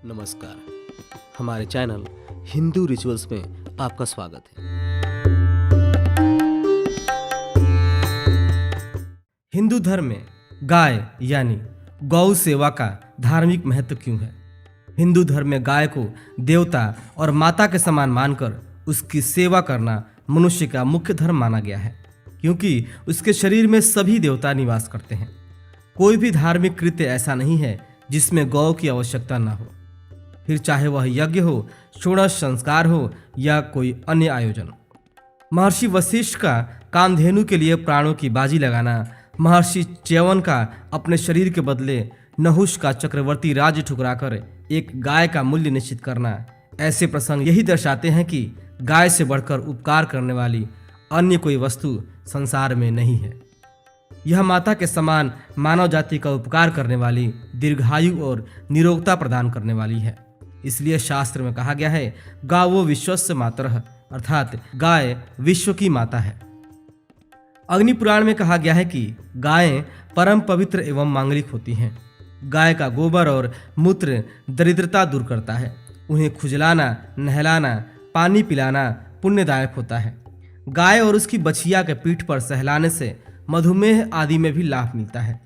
नमस्कार। हमारे channel Hindu rituals में आपका स्वागत है। हिंदू धर्म में गाय यानी गौ सेवा का धार्मिक महत्व क्यों है? हिंदू धर्म में गाय को देवता और माता के समान मानकर उसकी सेवा करना मनुष्य का मुख्य धर्म माना गया है, क्योंकि उसके शरीर में सभी देवता निवास करते हैं। कोई भी धार्मिक कृत्य ऐसा नहीं है जिसमें गौ की आवश्यकता न हो, फिर चाहे वह यज्ञ हो, षोडश संस्कार हो या कोई अन्य आयोजन। महर्षि वशिष्ठ का कामधेनु के लिए प्राणों की बाजी लगाना, महर्षि च्यवन का अपने शरीर के बदले नहुष का चक्रवर्ती राज्य ठुकराकर एक गाय का मूल्य निश्चित करना, ऐसे प्रसंग यही दर्शाते हैं कि गाय से बढ़कर उपकार करने वाली अन्य कोई वस्तु संसार में नहीं है। यह माता के समान मानव जाति का उपकार करने वाली, दीर्घायु और निरोगता प्रदान करने वाली है। इसलिए शास्त्र में कहा गया है, गावो विश्वस्य मातरः, अर्थात गाय विश्व की माता है। अग्नि पुराण में कहा गया है कि गायें परम पवित्र एवं मांगलिक होती हैं। गाय का गोबर और मूत्र दरिद्रता दूर करता है। उन्हें खुजलाना, नहलाना, पानी पिलाना पुण्यदायक होता है। गाय और उसकी बछिया के पीठ पर सहलाने से मधुमेह आदि में भी लाभ मिलता है।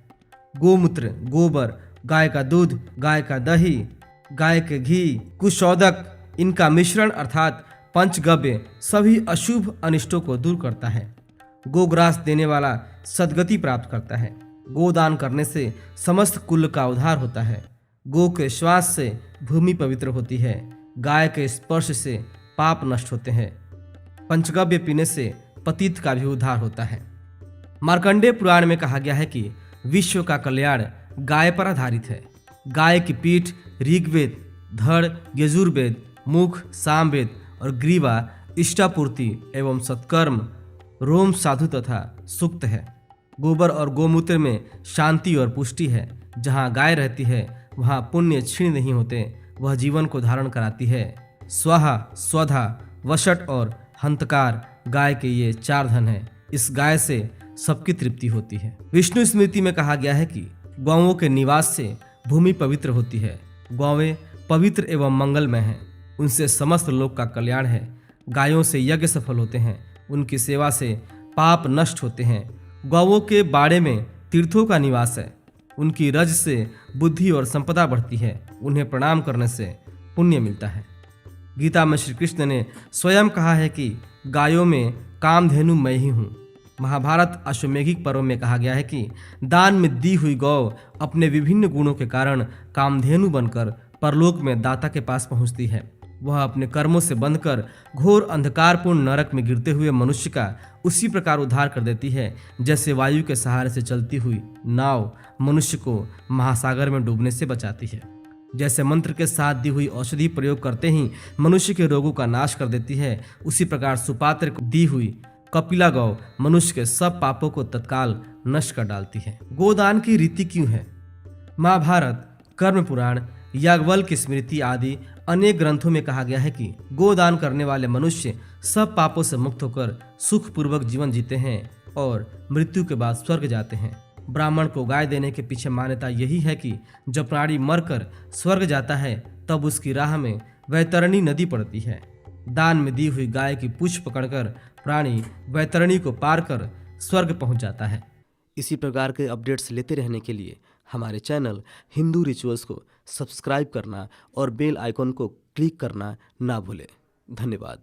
गोमूत्र, गोबर, गाय का दूध, गाय का दही, गाय के घी, कुशोदक, इनका मिश्रण अर्थात पंचगव्य सभी अशुभ अनिष्टों को दूर करता है। गोग्रास देने वाला सद्गति प्राप्त करता है। गोदान करने से समस्त कुल का उद्धार होता है। गो के श्वास से भूमि पवित्र होती है। गाय के स्पर्श से पाप नष्ट होते हैं। पंचगव्य पीने से पतित का भी उद्धार होता है। मार्कंडेय पुराण में कहा गया है कि विश्व का कल्याण गाय पर आधारित है। गाय की पीठ ऋग्वेद, धड़, यजुर्वेद, मुख, सामवेद और ग्रीवा इष्टापूर्ति एवं सत्कर्म, रोम साधु तथा सुक्त है। गोबर और गोमूत्र में शांति और पुष्टि है। जहाँ गाय रहती है वहाँ पुण्य क्षीण नहीं होते, वह जीवन को धारण कराती है। स्वाहा, स्वधा, वशट और हंतकार गाय के ये चार धन हैं। इस गाय से सबकी तृप्ति होती है। विष्णु स्मृति में कहा गया है कि गौओं के निवास से भूमि पवित्र होती है। गौवें पवित्र एवं मंगलमय हैं, उनसे समस्त लोक का कल्याण है। गायों से यज्ञ सफल होते हैं, उनकी सेवा से पाप नष्ट होते हैं। गौओं के बाड़े में तीर्थों का निवास है, उनकी रज से बुद्धि और संपदा बढ़ती है। उन्हें प्रणाम करने से पुण्य मिलता है। गीता में श्री कृष्ण ने स्वयं कहा है कि गायों में कामधेनु मैं ही हूँ। महाभारत अश्वमेधिक पर्व में कहा गया है कि दान में दी हुई गौ अपने विभिन्न गुणों के कारण कामधेनु बनकर परलोक में दाता के पास पहुंचती है। वह अपने कर्मों से बंधकर घोर अंधकारपूर्ण नरक में गिरते हुए मनुष्य का उसी प्रकार उद्धार कर देती है, जैसे वायु के सहारे से चलती हुई नाव मनुष्य को महासागर में डूबने से बचाती है। जैसे मंत्र के साथ दी हुई औषधि प्रयोग करते ही मनुष्य के रोगों का नाश कर देती है, उसी प्रकार सुपात्र को दी हुई कपिला गौ मनुष्य के सब पापों को तत्काल नष्ट कर डालती है। गोदान की रीति क्यों है? महाभारत, कर्म पुराण, याज्ञवल्क्य की स्मृति आदि अनेक ग्रंथों में कहा गया है कि गोदान करने वाले मनुष्य सब पापों से मुक्त होकर सुखपूर्वक जीवन जीते हैं और मृत्यु के बाद स्वर्ग जाते हैं। ब्राह्मण को गाय देने के पीछे मान्यता यही है कि जब प्राणी मरकर स्वर्ग जाता है तब उसकी राह में वैतरणी नदी पड़ती है। दान में दी हुई गाय की पूंछ पकड़कर प्राणी वैतरणी को पार कर स्वर्ग पहुंच जाता है। इसी प्रकार के अपडेट्स लेते रहने के लिए हमारे चैनल हिंदू रिचुअल्स को सब्सक्राइब करना और बेल आइकॉन को क्लिक करना ना भूलें। धन्यवाद।